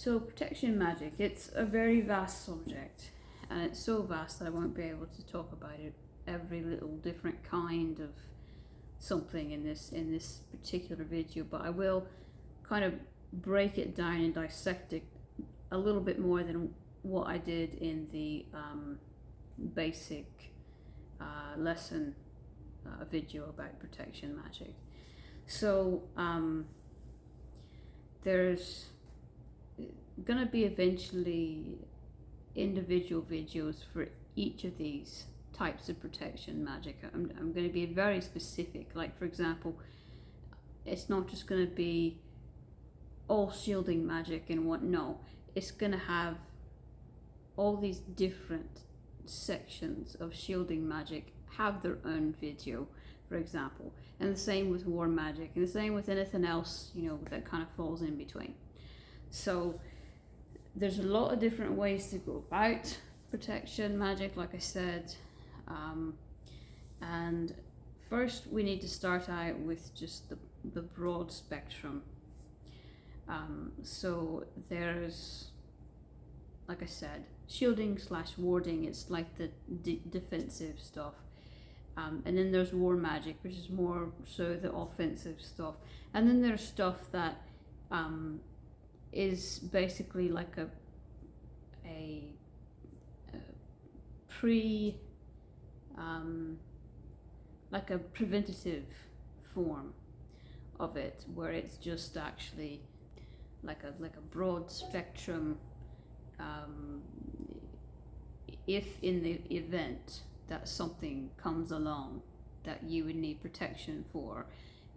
So protection magic, it's a very vast subject, and it's so vast that I won't be able to talk about it every little different kind of something in this particular video, but I will kind of break it down and dissect it a little bit more than what I did in the basic lesson video about protection magic. So there's gonna be eventually individual videos for each of these types of protection magic. I'm going to be very specific. Like, for example, it's not just going to be all shielding magic and what. No, it's going to have all these different sections of shielding magic have their own video, for example, and the same with war magic, and the same with anything else, you know, that kind of falls in between. So there's a lot of different ways to go about protection magic, like I said, and first we need to start out with just the broad spectrum. So there's, like I said, shielding / warding. It's like the defensive stuff, and then there's war magic, which is more so the offensive stuff, and then there's stuff that is basically like a like a preventative form of it, where it's just actually like a broad spectrum. If in the event that something comes along that you would need protection for,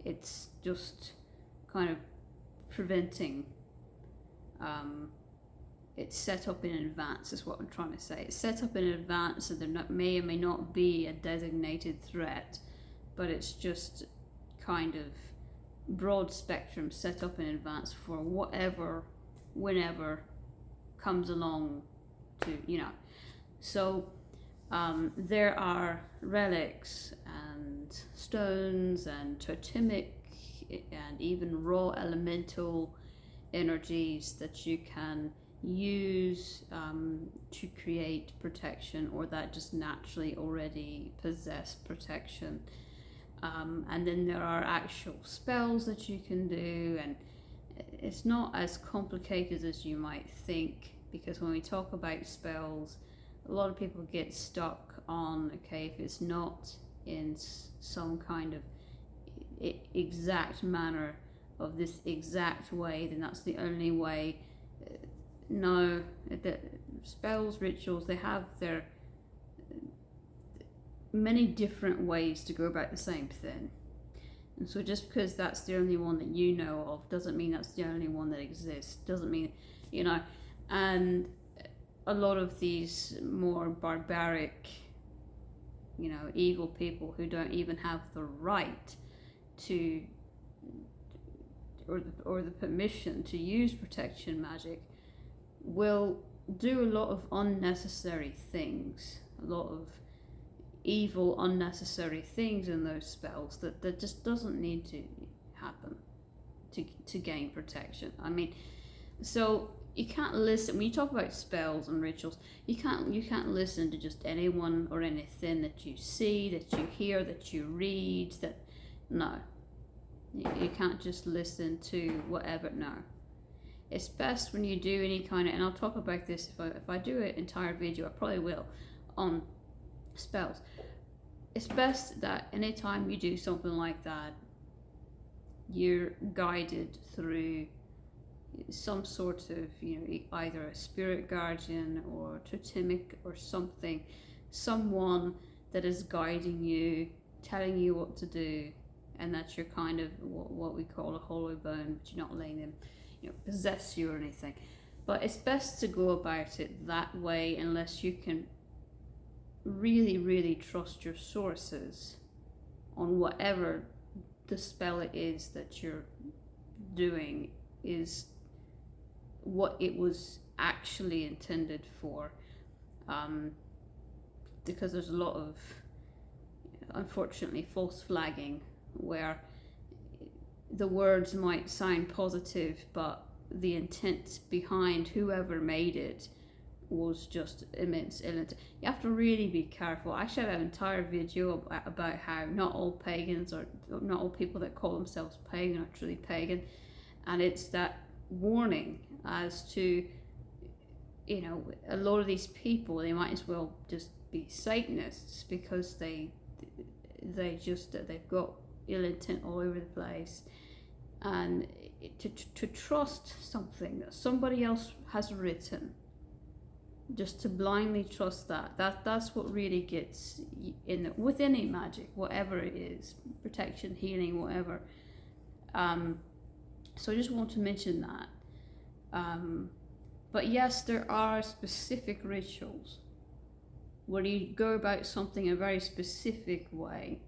it's just kind of preventing. It's set up in advance, is what I'm trying to say. It's set up in advance, so there may or may not be a designated threat, but it's just kind of broad spectrum set up in advance for whatever, whenever comes along to, you know. So there are relics and stones and totemic and even raw elemental energies that you can use to create protection, or that just naturally already possess protection. And then there are actual spells that you can do, and it's not as complicated as you might think, because when we talk about spells, a lot of people get stuck on, okay, if it's not in some kind of exact manner of this exact way, then that's the only way. No, the spells, rituals, they have their many different ways to go about the same thing. And so just because that's the only one that you know of doesn't mean that's the only one that exists. Doesn't mean, you know. And a lot of these more barbaric, you know, evil people who don't even have the right to or the permission to use protection magic will do a lot of unnecessary things, a lot of evil, unnecessary things in those spells that just doesn't need to happen to gain protection. I mean, so you can't listen when you talk about spells and rituals. You can't listen to just anyone or anything that you see, that you hear, that you read. That no, you can't just listen to whatever. No. It's best when you do any kind of, and I'll talk about this if I do an entire video, I probably will, on spells. It's best that anytime you do something like that, you're guided through some sort of, you know, either a spirit guardian or totemic or something, someone that is guiding you, telling you what to do, and that you're kind of what we call a hollow bone, but you're not letting them, you know, possess you or anything. But it's best to go about it that way, unless you can really trust your sources on whatever the spell it is that you're doing is what it was actually intended for. Because there's a lot of, unfortunately, false flagging where the words might sound positive, but the intent behind whoever made it was just immense ill intent. You have to really be careful. I actually have an entire video about how not all pagans, or not all people that call themselves pagan, are truly pagan, and it's that warning as to, you know, a lot of these people, they might as well just be Satanists, because they've got ill intent all over the place. And to trust something that somebody else has written, just to blindly trust that's what really gets in with any magic, whatever it is, protection, healing, whatever. So I just want to mention that. But yes, there are specific rituals where you go about something in a very specific way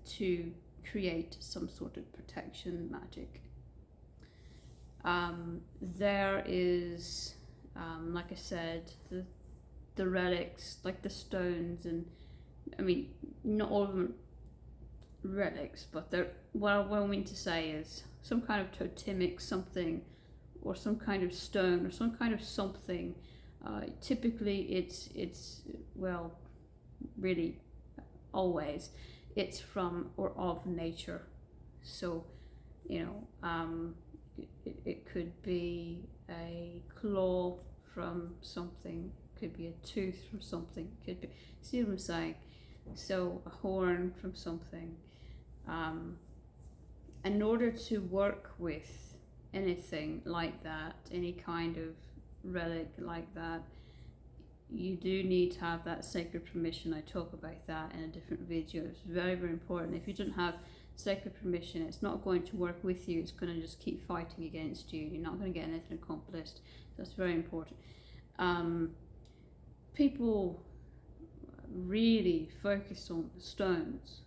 to create some sort of protection magic. There is, like I said, the relics, like the stones, and I mean, not all of them are relics, but what I mean to say is some kind of totemic something, or some kind of stone, or some kind of something. Typically it's well, really always it's from or of nature. So, you know, it could be a claw from something, could be a tooth from something, could be, see what I'm saying? So a horn from something. In order to work with anything like that, any kind of relic like that, you do need to have that sacred permission. I talk about that in a different video. It's very, very important. If you don't have sacred permission, it's not going to work with you. It's going to just keep fighting against you. You're not going to get anything accomplished. That's very important. People really focus on stones,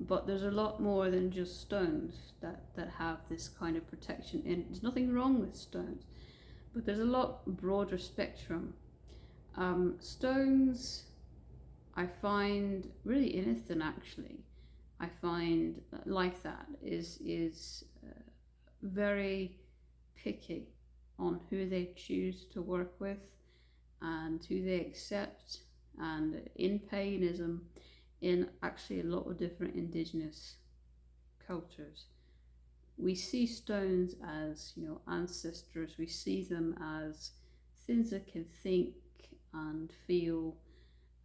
but there's a lot more than just stones that have this kind of protection. And there's nothing wrong with stones, but there's a lot broader spectrum. Stones, I find, really anything actually, I find like that is very picky on who they choose to work with and who they accept. And in paganism, in actually a lot of different indigenous cultures, we see stones as, you know, ancestors. We see them as things that can think and feel,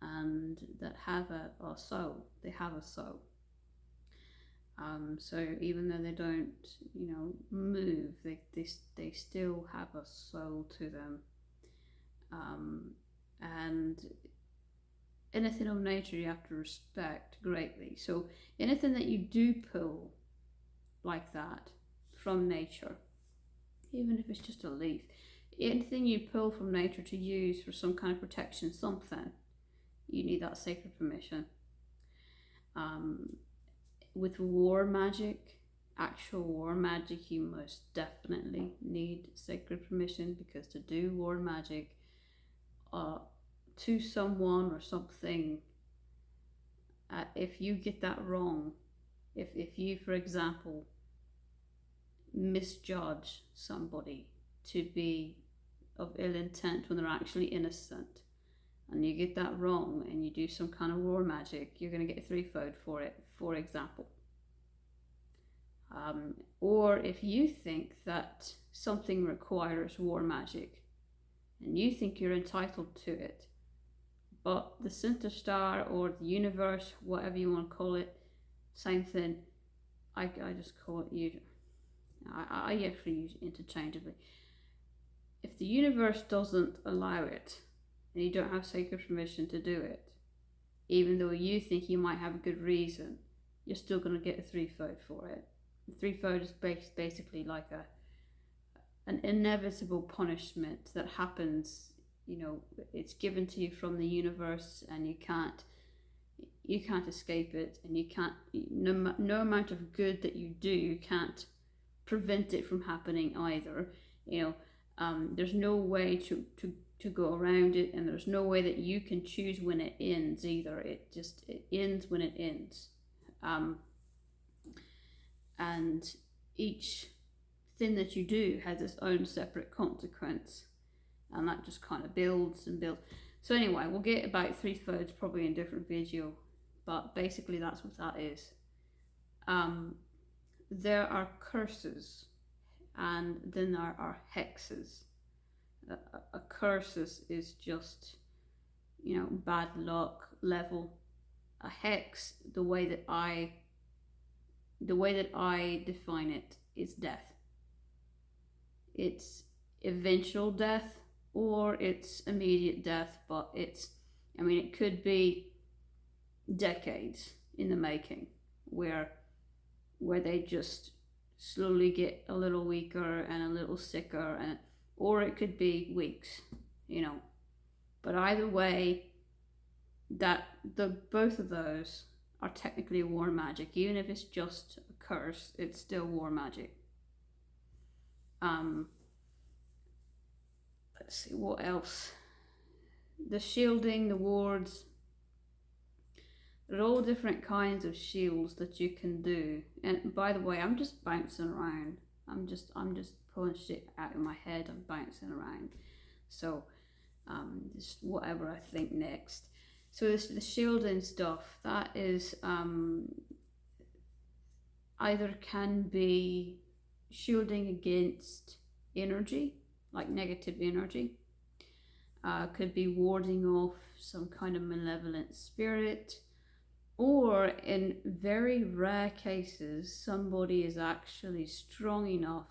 and that have a soul. They have a soul. So even though they don't, you know, move, they still have a soul to them. And anything of nature you have to respect greatly. So anything that you do pull like that from nature, even if it's just a leaf, anything you pull from nature to use for some kind of protection, something, you need that sacred permission. With war magic, actual war magic, you most definitely need sacred permission, because to do war magic to someone or something, if you get that wrong, if you, for example, misjudge somebody to be of ill intent when they're actually innocent, and you get that wrong and you do some kind of war magic, you're going to get threefold for it, for example. Or if you think that something requires war magic and you think you're entitled to it, but the center star or the universe, whatever you want to call it, same thing, I just call it, I actually use it interchangeably. If the universe doesn't allow it, and you don't have sacred permission to do it, even though you think you might have a good reason, you're still going to get a threefold for it. The threefold is basically like an inevitable punishment that happens. You know, it's given to you from the universe, and you can't escape it, and you can't, no amount of good that you do can't prevent it from happening either. You know, there's no way to go around it, and there's no way that you can choose when it ends either. It ends when it ends. And each thing that you do has its own separate consequence, and that just kind of builds and builds. So anyway, we'll get about 3/3 probably in a different video, but basically that's what that is. There are curses, and then there are hexes. A curse is just, bad luck level. A hex, the way that I define it, is death. It's eventual death or it's immediate death, but it could be decades in the making where they just slowly get a little weaker and a little sicker, or it could be weeks, But either way, both of those are technically war magic. Even if it's just a curse, it's still war magic. Let's see, what else? The shielding, the wards. There are all different kinds of shields that you can do. And by the way, I'm just bouncing around. I'm just pulling shit out of my head. I'm bouncing around. So just whatever I think next. So the shielding stuff, that is either can be shielding against energy, like negative energy. Could be warding off some kind of malevolent spirit. Or in very rare cases, somebody is actually strong enough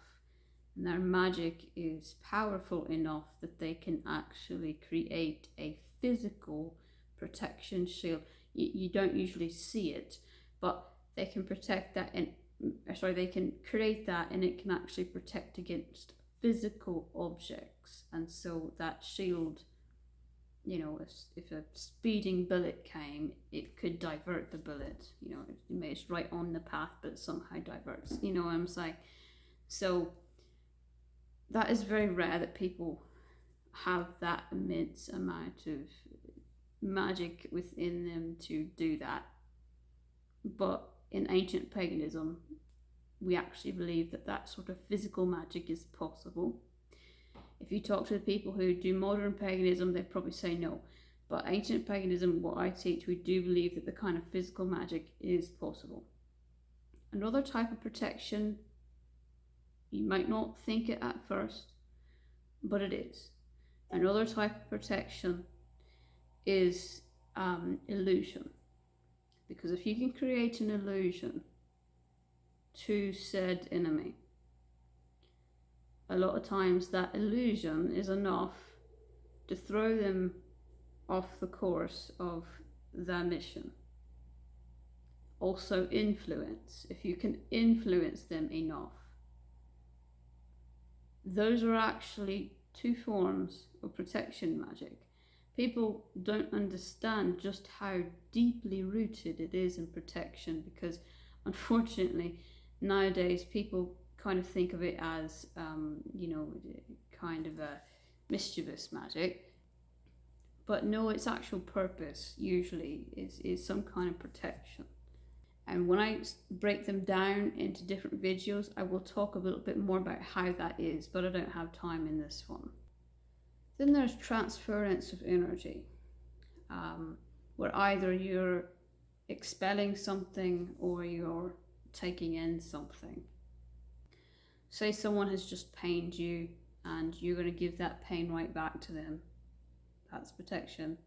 and their magic is powerful enough that they can actually create a physical protection shield. You don't usually see it, but they can protect that, they can create that, and it can actually protect against physical objects. And so that shield, if a speeding bullet came, it could divert the bullet. It's right on the path, but it somehow diverts. You know what I'm saying? So that is very rare that people have that immense amount of magic within them to do that. But in ancient paganism, we actually believe that sort of physical magic is possible. If you talk to the people who do modern paganism, they'd probably say no. But ancient paganism, what I teach, we do believe that the kind of physical magic is possible. Another type of protection, you might not think it at first, but it is. Another type of protection is illusion. Because if you can create an illusion to said enemy, a lot of times that illusion is enough to throw them off the course of their mission. Also influence. If you can influence them enough. Those are actually two forms of protection magic. People don't understand just how deeply rooted it is in protection, because unfortunately nowadays people kind of think of it as kind of a mischievous magic, but no, its actual purpose usually is some kind of protection. And when I break them down into different videos, I will talk a little bit more about how that is, but I don't have time in this one. Then there's transference of energy, where either you're expelling something or you're taking in something. Say someone has just pained you and you're going to give that pain right back to them. That's protection.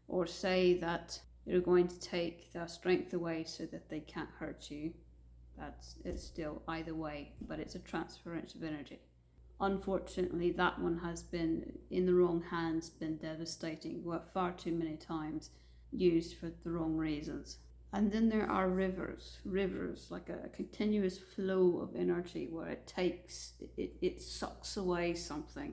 Or say that you're going to take their strength away so that they can't hurt you. It's still either way, but it's a transference of energy. Unfortunately, that one has been in the wrong hands, been devastating, far too many times, used for the wrong reasons. And then there are rivers, like a continuous flow of energy where it sucks away something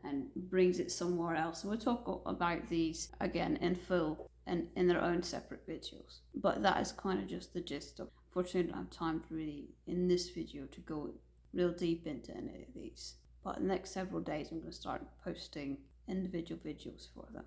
and brings it somewhere else. And we'll talk about these again in full and in their own separate videos. But that is kind of just the gist of it. Unfortunately, I don't have time to really, in this video, to go real deep into any of these. But in the next several days, I'm going to start posting individual videos for them.